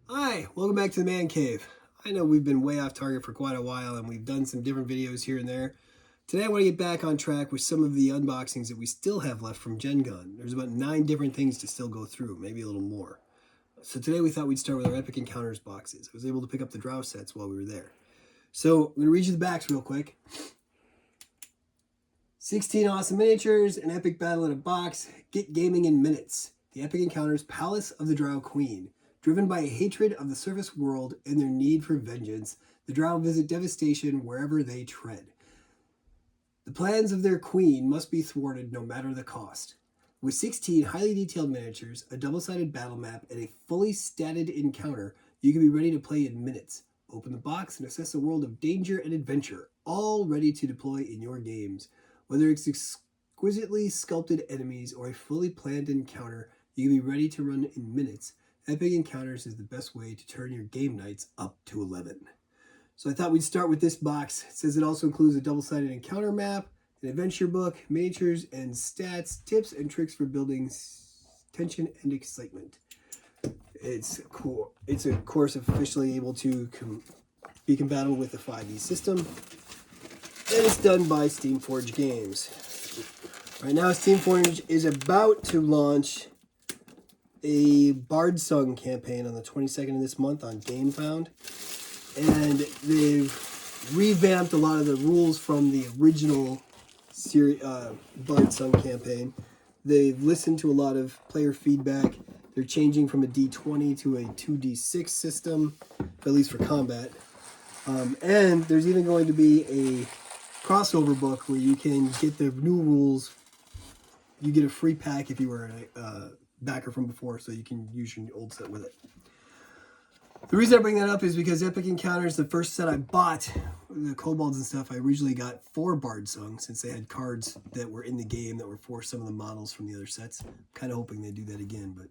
Hi, welcome back to the Man Cave. I know we've been way off target for quite a while and we've done some different videos here and there. Today I want to get back on track with some of the unboxings that we still have left from Gen Gun. There's about 9 different things to still go through, maybe a little more. So today we thought we'd start with our Epic Encounters boxes. I was able to pick up the Drow sets while we were there. So I'm going to read you the backs real quick. 16 awesome miniatures, an epic battle in a box, get gaming in minutes. The Epic Encounters Palace of the Drow Queen. Driven by a hatred of the surface world and their need for vengeance, the Drow visit devastation wherever they tread. The plans of their queen must be thwarted no matter the cost. With 16 highly detailed miniatures, a double-sided battle map, and a fully statted encounter, you can be ready to play in minutes. Open the box and assess a world of danger and adventure, all ready to deploy in your games. Whether it's exquisitely sculpted enemies or a fully planned encounter, you can be ready to run in minutes. Epic Encounters is the best way to turn your game nights up to 11. So I thought we'd start with this box. It says it also includes a double-sided encounter map, an adventure book, miniatures and stats, tips and tricks for building tension and excitement. It's cool. It's of course officially able to be compatible with the 5e system. And it's done by Steamforge Games. Right now Steamforge is about to launch a Bard Sung campaign on the 22nd of this month on GameFound, and they've revamped a lot of the rules from the original Bard Sung campaign. They've listened to a lot of player feedback. They're changing from a D20 to a 2D6 system, at least for combat. And there's even going to be a crossover book where you can get the new rules. You get a free pack if you were a backer from before, so you can use your old set with it. The reason I bring that up is because Epic Encounters, the first set I bought, the kobolds and stuff, I originally got for Bard Sung, since they had cards that were in the game that were for some of the models from the other sets. I'm kind of hoping they do that again, but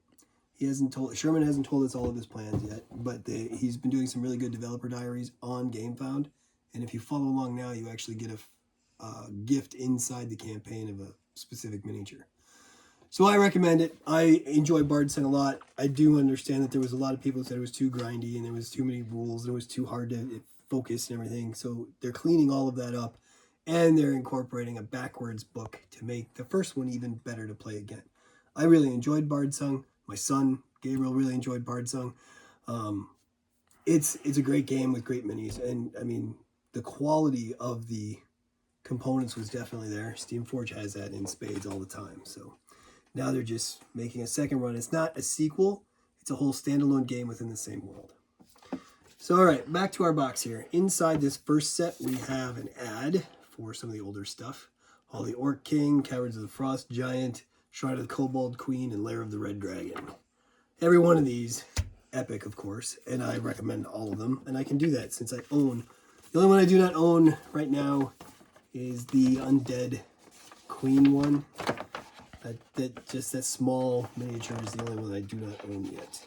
Sherman hasn't told us all of his plans yet, but he's been doing some really good developer diaries on GameFound, and if you follow along now, you actually get a gift inside the campaign of a specific miniature. So I recommend it. I enjoy Bard Sung a lot. I do understand that there was a lot of people who said it was too grindy and there was too many rules and it was too hard to focus and everything. So they're cleaning all of that up and they're incorporating a backwards book to make the first one even better to play again. I really enjoyed Bard Sung. My son, Gabriel, really enjoyed Bard Sung. It's a great game with great minis. And, I mean, the quality of the components was definitely there. Steamforge has that in spades all the time, so... Now they're just making a second run. It's not a sequel. It's a whole standalone game within the same world. So, all right, back to our box here. Inside this first set, we have an ad for some of the older stuff. All the Orc King, Cowards of the Frost Giant, Shrine of the Kobold Queen, and Lair of the Red Dragon. Every one of these, epic, of course, and I recommend all of them. And I can do that since I own... The only one I do not own right now is the Undead Queen one. That small miniature is the only one I do not own yet.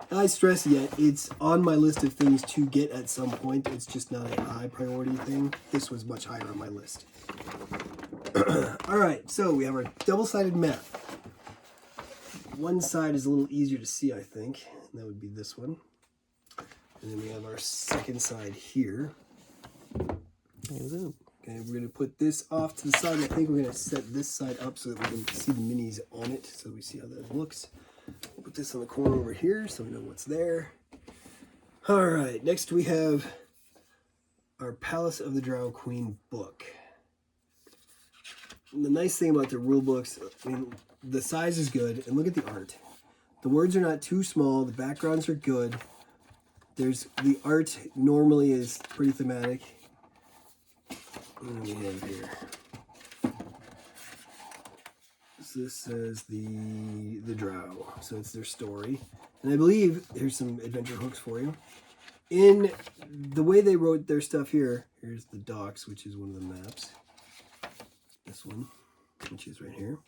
I stress yet, it's on my list of things to get at some point. It's just not a high priority thing. This was much higher on my list. Alright, so we have our double-sided map. One side is a little easier to see, I think. And that would be this one. And then we have our second side here. Okay, we're going to put this off to the side. I think we're going to set this side up so that we can see the minis on it, so we see how that looks. Put this on the corner over here so we know what's there. All right, next we have our Palace of the Drow Queen book. And the nice thing about the rule books, I mean, the size is good, and look at the art. The words are not too small. The backgrounds are good. The art normally is pretty thematic. What do we have here? So this says the Drow. So it's their story. And I believe here's some adventure hooks for you. In the way they wrote their stuff here, here's the docks, which is one of the maps. This one, which is right here.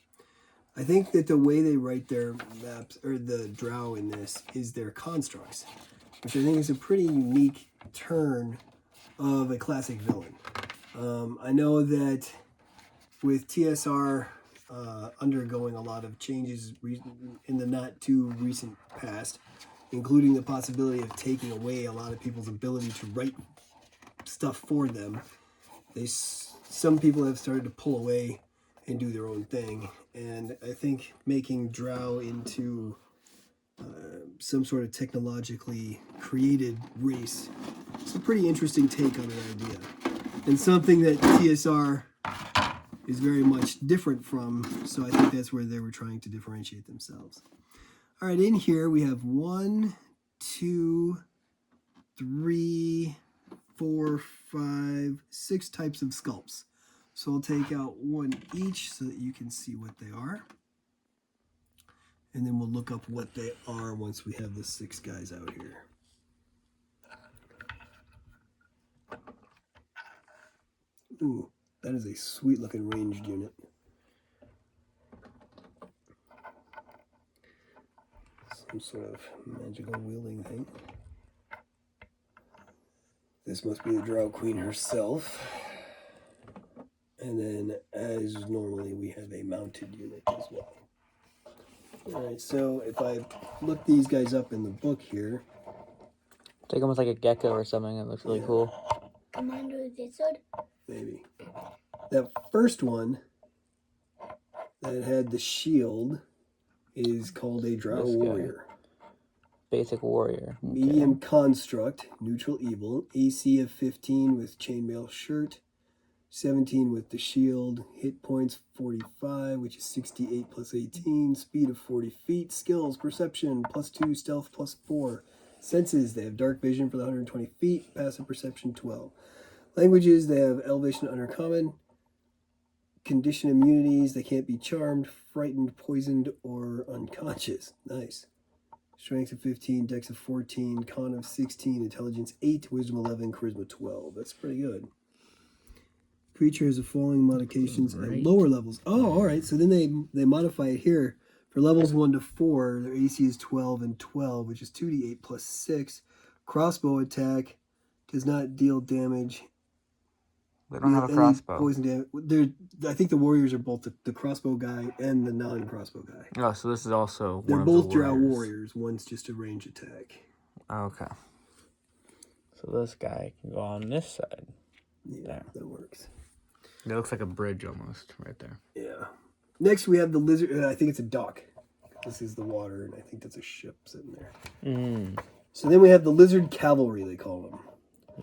I think that the way they write their maps, or the Drow in this, is their constructs, which I think is a pretty unique turn of a classic villain. I know that with TSR undergoing a lot of changes in the not too recent past, including the possibility of taking away a lot of people's ability to write stuff for them. Some people have started to pull away and do their own thing, and I think making Drow into some sort of technologically created race is a pretty interesting take on an idea, and something that TSR is very much different from, so I think that's where they were trying to differentiate themselves. All right, in here we have 1, 2, 3, 4, 5, 6 types of sculpts. So I'll take out one each so that you can see what they are. And then we'll look up what they are once we have the 6 guys out here. Ooh, that is a sweet looking ranged unit. Some sort of magical wielding thing. This must be the Drow Queen herself. And then, as normally, we have a mounted unit as well. Alright, so if I look these guys up in the book here. It's like almost like a gecko or something. It looks really cool. Commander Wizard? Maybe. That first one that had the shield is called a Drow Warrior. Basic warrior. Okay. Medium construct, neutral evil, AC of 15 with chainmail shirt, 17 with the shield, hit points 45, which is 68 plus 18, speed of 40 feet, skills, perception, +2, stealth, +4, senses, they have dark vision for the 120 feet, passive perception 12. Languages, they have elvish and undercommon, condition immunities, they can't be charmed, frightened, poisoned, or unconscious. Nice. Strength of 15, dex of 14, con of 16, intelligence 8, wisdom 11, charisma 12. That's pretty good. Creature has the following modifications at lower levels. Oh, all right. So then they modify it here. For levels 1 to 4, their AC is 12 and 12, which is 2d8 plus 6. Crossbow attack does not deal damage. They don't have a crossbow. Poison damage. I think the warriors are both the crossbow guy and the non-crossbow guy. Oh, so this is also They're one both of the Drow warriors. warriors. One's just a range attack. Okay. So this guy can go on this side. Yeah, there. That works. It looks like a bridge almost right there. Yeah. Next we have the lizard. I think it's a dock. This is the water, and I think that's a ship sitting there. So then we have the lizard cavalry, they call them.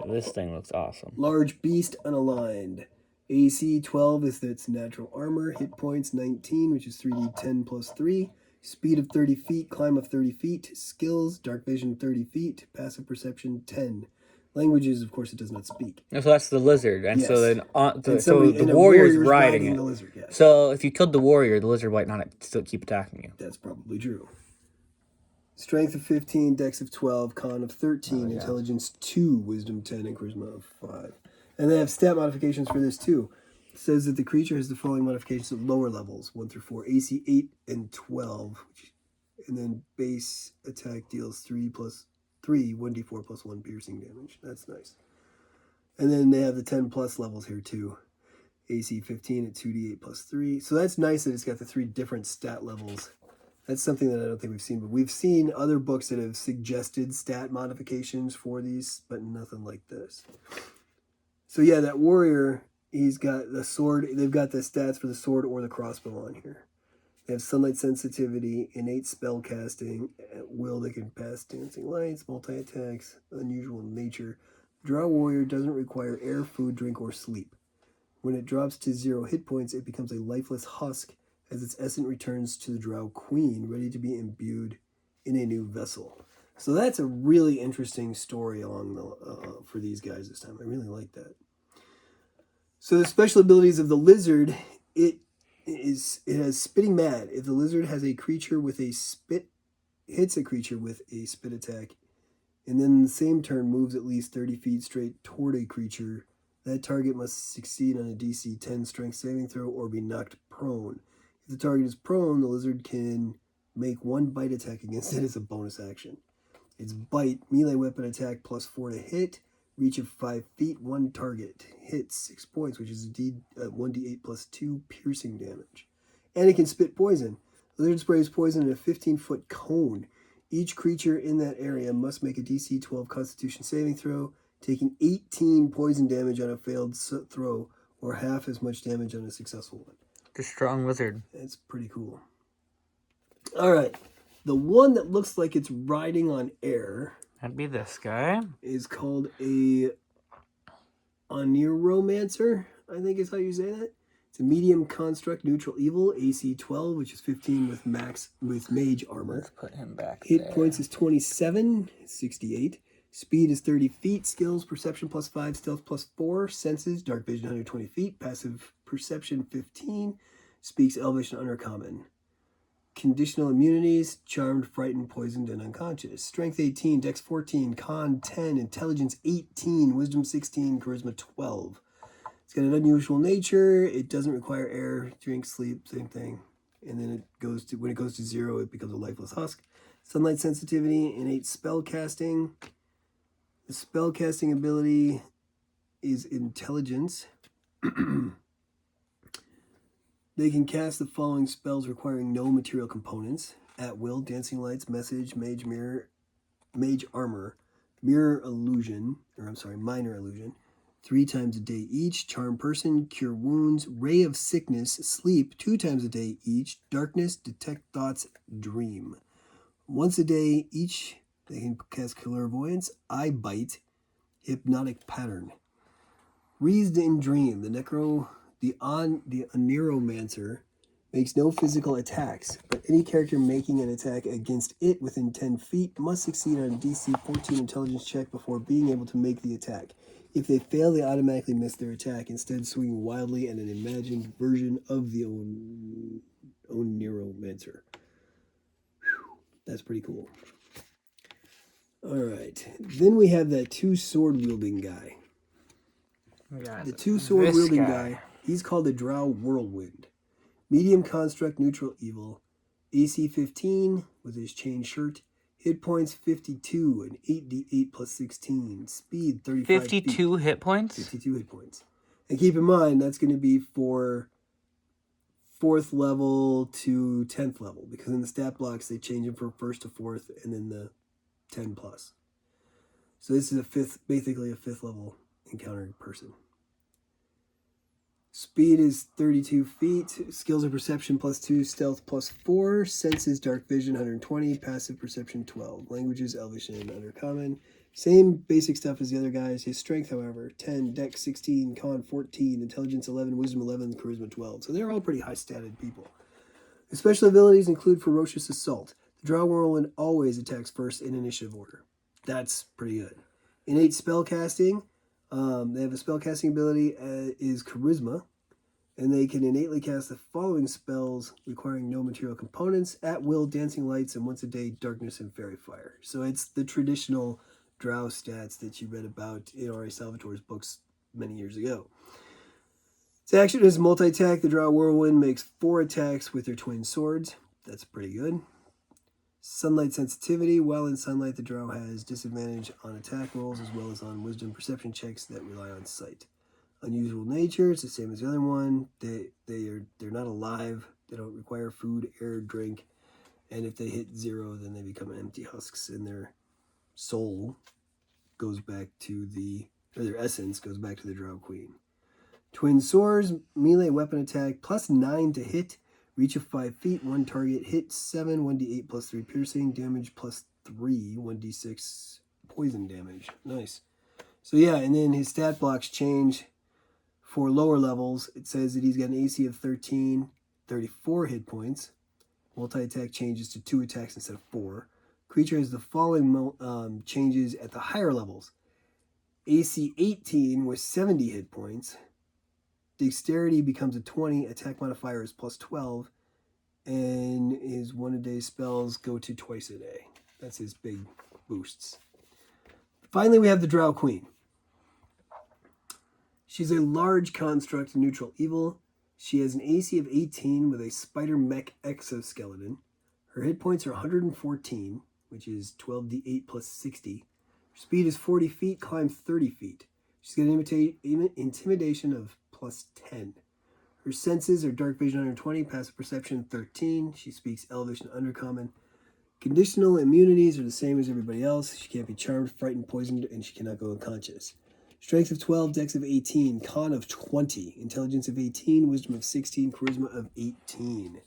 This thing looks awesome. Large beast unaligned. AC 12 is its natural armor. Hit points 19, which is 3d10 plus 3. Speed of 30 feet, climb of 30 feet. Skills, dark vision 30 feet. Passive perception 10. Languages, of course, it does not speak. So that's the lizard, and Yes. so then The warrior's riding it. the lizard, yes. So if you killed the warrior, the lizard might not still keep attacking you. That's probably true. Strength of 15, dex of 12, con of 13, intelligence 2, wisdom 10, and charisma of 5. And they have stat modifications for this too. It says that the creature has the following modifications at lower levels, 1 through 4, AC 8 and 12. And then base attack deals 3 plus 3, 1d4 plus 1 piercing damage. That's nice. And then they have the 10 plus levels here too. AC 15 at 2d8 plus 3. So that's nice that it's got the 3 different stat levels. That's something that I don't think we've seen, but we've seen other books that have suggested stat modifications for these, but nothing like this. So yeah, that warrior, he's got the sword. They've got the stats for the sword or the crossbow on here. They have sunlight sensitivity, innate spell casting, at will they can pass dancing lights, multi-attacks, unusual nature. Drow warrior doesn't require air, food, drink, or sleep. When it drops to 0 hit points, it becomes a lifeless husk as its essence returns to the Drow Queen, ready to be imbued in a new vessel. So that's a really interesting story along the for these guys this time. I really like that. So the special abilities of the lizard, it has spitting mad. If the lizard has a creature with a spit, hits a creature with a spit attack, and then in the same turn moves at least 30 feet straight toward a creature, that target must succeed on a DC 10 strength saving throw or be knocked prone. If the target is prone, the lizard can make 1 bite attack against it as a bonus action. Its bite, melee weapon attack plus 4 to hit, reach of 5 feet, 1 target, hit 6 points, which is 1d8 plus 2 piercing damage. And it can spit poison. The lizard sprays poison in a 15-foot cone. Each creature in that area must make a DC 12 Constitution saving throw, taking 18 poison damage on a failed throw, or half as much damage on a successful one. The strong wizard. That's pretty cool. All right. The one that looks like it's riding on air. That'd be this guy. Is called a Oneiromancer, I think is how you say that. It's a medium construct, neutral evil, AC 12, which is 15 with mage armor. Let's put him back Hit there. points is 27, 68. Speed is 30 feet. Skills, perception +5, stealth +4. Senses, dark vision 120 feet. Passive perception 15. Speaks Elvish and Undercommon. Conditional immunities, charmed, frightened, poisoned, and unconscious. Strength 18, dex 14, con 10, intelligence 18, wisdom 16, charisma 12. It's got an unusual nature. It doesn't require air, drink, sleep, same thing. And then when it goes to 0, it becomes a lifeless husk. Sunlight sensitivity, innate spell casting. The spell casting ability is intelligence. They can cast the following spells requiring no material components: at will, dancing lights, message, mage armor, minor illusion, 3 times a day each, charm person, cure wounds, ray of sickness, sleep 2 times a day each, darkness, detect thoughts, dream. Once a day each, they can cast clairvoyance, eye bite, hypnotic pattern. Wreathed in dream, the Oneiromancer makes no physical attacks, but any character making an attack against it within 10 feet must succeed on a DC 14 intelligence check before being able to make the attack. If they fail, they automatically miss their attack, instead swinging wildly at an imagined version of the Oneiromancer. That's pretty cool. Alright, then we have that 2 sword wielding guy. The 2 sword wielding guy, he's called the Drow Whirlwind. Medium construct, neutral evil. AC 15 with his chain shirt. Hit points 52 and 8d8 plus 16. Speed 35 52 feet. hit points? 52 hit points. And keep in mind, that's going to be for 4th level to 10th level, because in the stat blocks they change them from 1st to 4th and then the 10 plus. So this is basically a 5th level encountering person. Speed is 32 feet. Skills are perception +2, stealth +4. Senses, dark vision 120, passive perception 12. Languages, Elvish and Undercommon. Same basic stuff as the other guys. His strength, however, 10, dex 16, con 14, intelligence 11, wisdom 11, charisma 12. So they're all pretty high-statted people. His special abilities include ferocious assault. The Drow Whirlwind always attacks first in initiative order. That's pretty good. Innate spell casting. They have a spell casting ability is charisma, and they can innately cast the following spells requiring no material components: at will, dancing lights, and once a day, darkness and fairy fire. So it's the traditional Drow stats that you read about in R.A. Salvatore's books many years ago. Its action is multi-attack. The Drow Whirlwind makes 4 attacks with their twin swords. That's pretty good. Sunlight sensitivity. While in sunlight, the Drow has disadvantage on attack rolls as well as on wisdom perception checks that rely on sight. Unusual nature. It's the same as the other one. They're not alive. They don't require food, air, drink. And if they hit 0, then they become empty husks, and their soul goes back to their essence goes back to the Drow Queen. Twin swords, melee weapon attack, +9 to hit, reach of 5 feet, 1 target, hit 7, 1d8 plus 3 piercing, damage +3, 1d6 poison damage. Nice. So yeah, and then his stat blocks change for lower levels. It says that he's got an AC of 13, 34 hit points. Multi-attack changes to 2 attacks instead of 4. Creature has the following changes at the higher levels. AC 18 with 70 hit points. Dexterity becomes a 20. Attack modifier is +12. And his 1-a-day spells go to twice a day. That's his big boosts. Finally, we have the Drow Queen. She's a large construct neutral evil. She has an AC of 18 with a spider mech exoskeleton. Her hit points are 114, which is 12d8 plus 60. Her speed is 40 feet, climbs 30 feet. She's got an intimidation of +10. Her senses are dark vision 120, passive perception 13. She speaks Elvish and Undercommon. Conditional immunities are the same as everybody else. She can't be charmed, frightened, poisoned, and she cannot go unconscious. Strength of 12, dex of 18, con of 20, intelligence of 18, wisdom of 16, charisma of 18.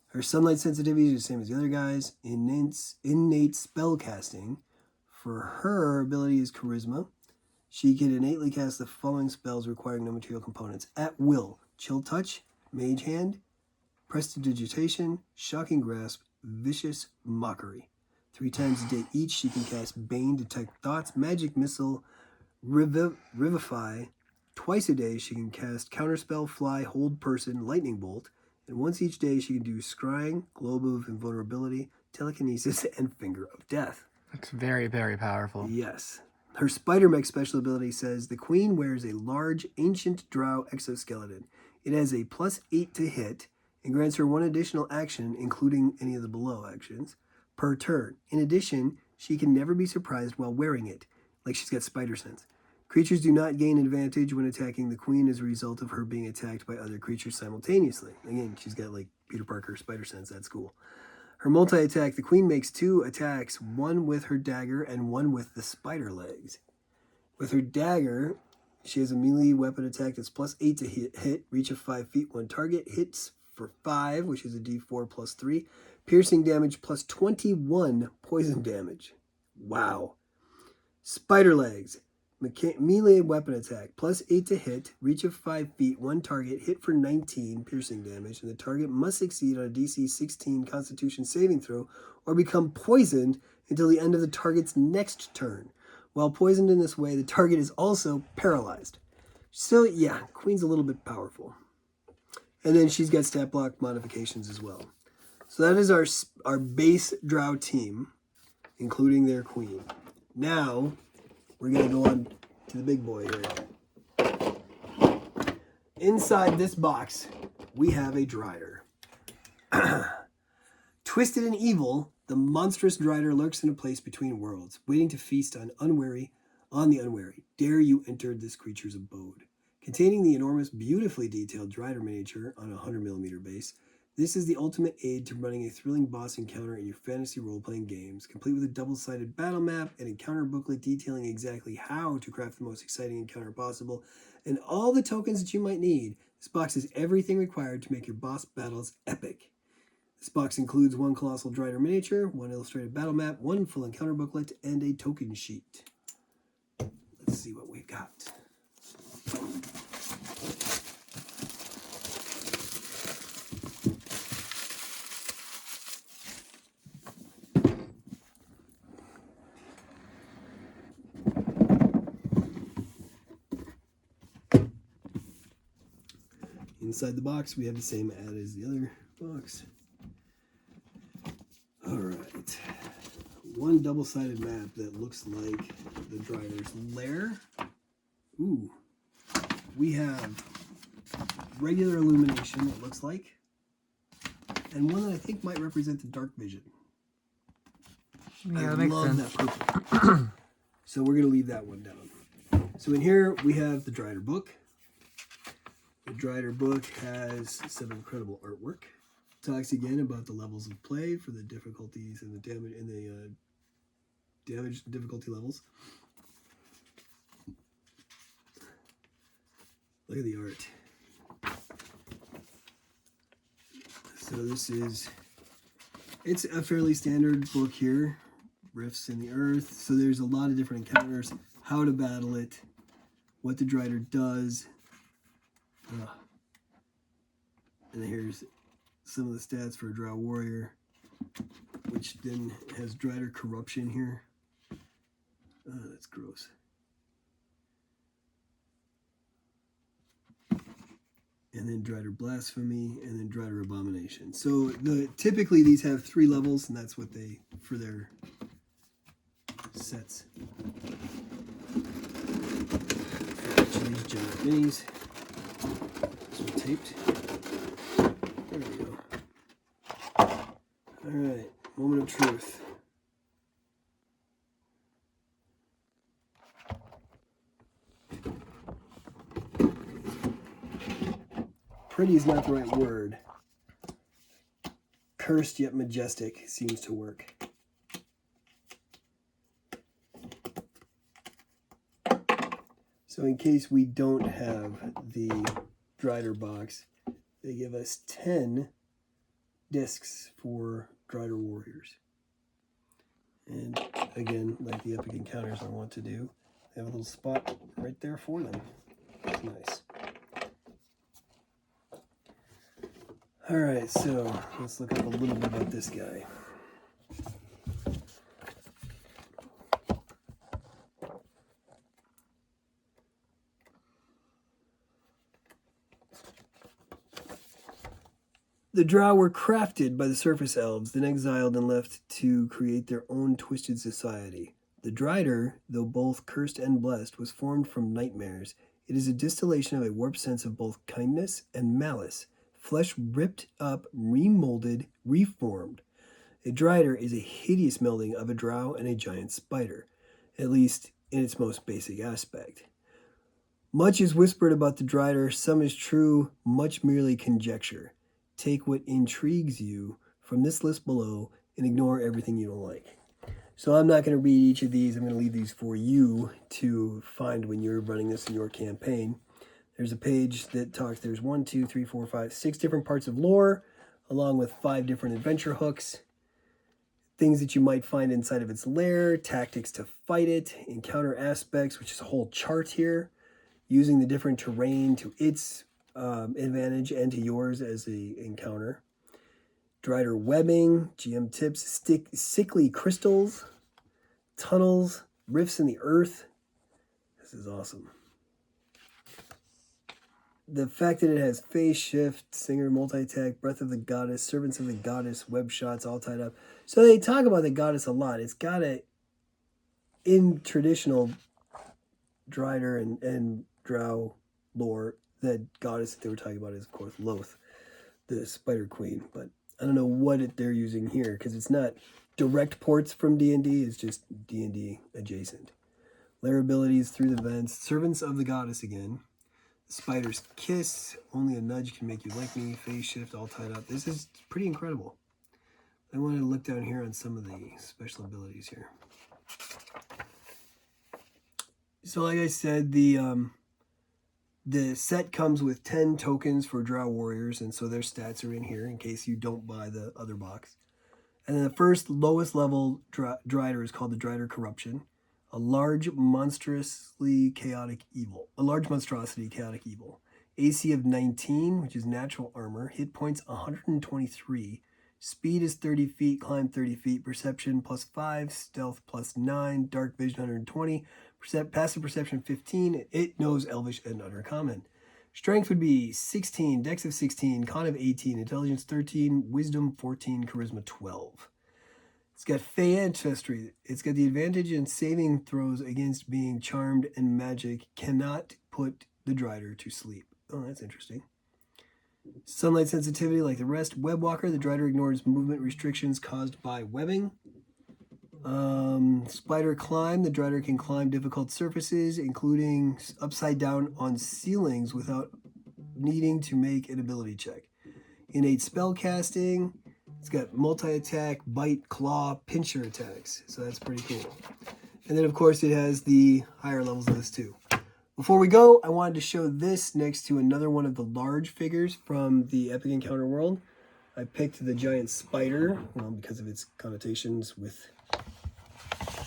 Her sunlight sensitivity is the same as the other guys. Innate spell casting. For her ability is charisma. She can innately cast the following spells requiring no material components at will: Chill Touch, Mage Hand, Prestidigitation, Shocking Grasp, Vicious Mockery. 3 times a day each, she can cast Bane, Detect Thoughts, Magic Missile, Revivify. Twice a day, she can cast Counterspell, Fly, Hold Person, Lightning Bolt. And once each day, she can do Scrying, Globe of Invulnerability, Telekinesis, and Finger of Death. That's very, very powerful. Yes. Her Spider Mech special ability says, the Queen wears a large, ancient Drow exoskeleton. It has a +8 to hit, and grants her 1 additional action, including any of the below actions, per turn. In addition, she can never be surprised while wearing it, like she's got spider sense. Creatures do not gain advantage when attacking the Queen as a result of her being attacked by other creatures simultaneously. Again, she's got like Peter Parker spider sense, that's cool. Her multi-attack, the Queen makes 2 attacks, 1 with her dagger and 1 with the spider legs. With her dagger, she has a melee weapon attack that's +8 to hit, reach of 5 feet, 1 target, hits for 5, which is a d4 +3, piercing damage +21 poison damage. Wow. Spider legs, melee weapon attack, +8 to hit, reach of 5 feet, 1 target, hit for 19 piercing damage, and the target must succeed on a DC 16 Constitution saving throw or become poisoned until the end of the target's next turn. While poisoned in this way, the target is also paralyzed. So yeah, Queen's a little bit powerful. And then she's got stat block modifications as well. So that is our base Drow team, including their Queen. Now, we're going to go on to the big boy here. Inside this box, we have a Drider. Twisted and evil, the monstrous Drider lurks in a place between worlds, waiting to feast on the unwary. Dare you enter this creature's abode. Containing the enormous, beautifully detailed Drider miniature on a 100mm base, this is the ultimate aid to running a thrilling boss encounter in your fantasy role-playing games, complete with a double-sided battle map, an encounter booklet detailing exactly how to craft the most exciting encounter possible, and all the tokens that you might need. This box has everything required to make your boss battles epic. This box includes 1 colossal Drider miniature, 1 illustrated battle map, 1 full encounter booklet, and a token sheet. Let's see what we've got. Inside the box, we have the same ad as the other box. All right. 1 double-sided map that looks like the Drider's lair. Ooh. We have regular illumination, it looks like. And one that I think might represent the dark vision. Yeah, I that makes love sense. that purple. So we're going to leave that one down. So in here, we have the Drider book. The Drider book has some incredible artwork. Talks again about the levels of play for the difficulties and the damage difficulty levels. Look at the art. So it's a fairly standard book here. Rifts in the earth. So there's a lot of different encounters, how to battle it, what the Drider does. And then here's some of the stats for a Drow warrior, which then has Drider corruption here. That's gross. And then Drider blasphemy, and then Drider abomination. So typically these have 3 levels, and that's what they for their sets. For each of these giant minis. So taped. There we go. All right, moment of truth. Pretty is not the right word. Cursed yet majestic seems to work. So in case we don't have the Drider box, they give us 10 discs for Drider Warriors. And again, like the Epic Encounters I want to do, they have a little spot right there for them. That's nice. Alright, so let's look up a little bit about this guy. The Drow were crafted by the surface elves, then exiled and left to create their own twisted society. The Drider, though both cursed and blessed, was formed from nightmares. It is a distillation of a warped sense of both kindness and malice, flesh ripped up, remolded, reformed. A Drider is a hideous melding of a Drow and a giant spider, at least in its most basic aspect. Much is whispered about the Drider, some is true, much merely conjecture. Take what intrigues you from this list below and ignore everything you don't like. So I'm not going to read each of these. I'm going to leave these for you to find when you're running this in your campaign. There's a page that talks, there's 1, 2, 3, 4, 5, 6 different parts of lore, along with 5 different adventure hooks, things that you might find inside of its lair, tactics to fight it, encounter aspects, which is a whole chart here, using the different terrain to its advantage and to yours as a encounter. Drider webbing, GM tips, sickly crystals, tunnels, rifts in the earth. This is awesome. The fact that it has phase shift, singer, multi-attack, breath of the goddess, servants of the goddess, web shots, all tied up. So they talk about the goddess a lot. It's got a, in traditional Drider and Drow lore, the goddess that they were talking about is, of course, Loth, the Spider Queen. But I don't know what they're using here, because it's not direct ports from D&D. It's just D&D adjacent. Lair abilities through the vents. Servants of the goddess again. Spider's kiss. Only a nudge can make you like me. Phase shift, all tied up. This is pretty incredible. I want to look down here on some of the special abilities here. So like I said, the set comes with 10 tokens for Drow Warriors, and so their stats are in here in case you don't buy the other box. And then the first lowest level Drider is called the Drider Corruption. A large monstrosity chaotic evil. AC of 19, which is natural armor. Hit points 123. Speed is 30 feet, climb 30 feet. Perception +5, stealth +9, dark vision 120. Passive perception 15. It knows Elvish and Undercommon. Strength would be 16, Dex of 16, Con of 18, Intelligence 13, Wisdom 14, Charisma 12. It's got Fey Ancestry. It's got the advantage in saving throws against being charmed, and magic cannot put the Drider to sleep. Oh, that's interesting. Sunlight sensitivity like the rest. Webwalker. The Drider ignores movement restrictions caused by webbing. Spider climb. The Drider can climb difficult surfaces, including upside down on ceilings without needing to make an ability check. Innate spell casting. It's got multi-attack, bite, claw, pincher attacks. So that's pretty cool. And then, of course, it has the higher levels of this too. Before we go, I wanted to show this next to another one of the large figures from the Epic Encounter world. I picked the giant spider, well, because of its connotations with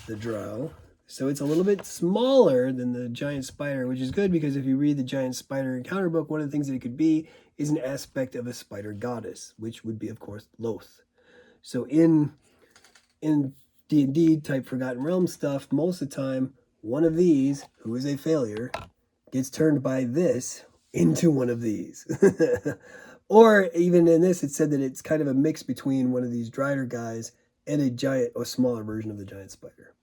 the Drow. So it's a little bit smaller than the giant spider, which is good because if you read the giant spider encounter book, one of the things that it could be is an aspect of a spider goddess, which would be, of course, Loth. So in D&D type Forgotten Realms stuff, most of the time, one of these, who is a failure, gets turned by this into one of these. Or even in this, it said that it's kind of a mix between one of these Drider guys and a giant or smaller version of the giant spider.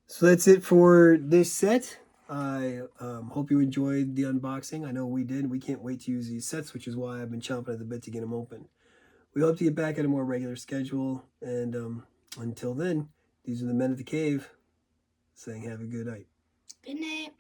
So that's it for this set. I hope you enjoyed the unboxing. I know we did. We can't wait to use these sets, which is why I've been chomping at the bit to get them open. We hope to get back at a more regular schedule. And until then, these are the men of the cave saying have a good night. Good night.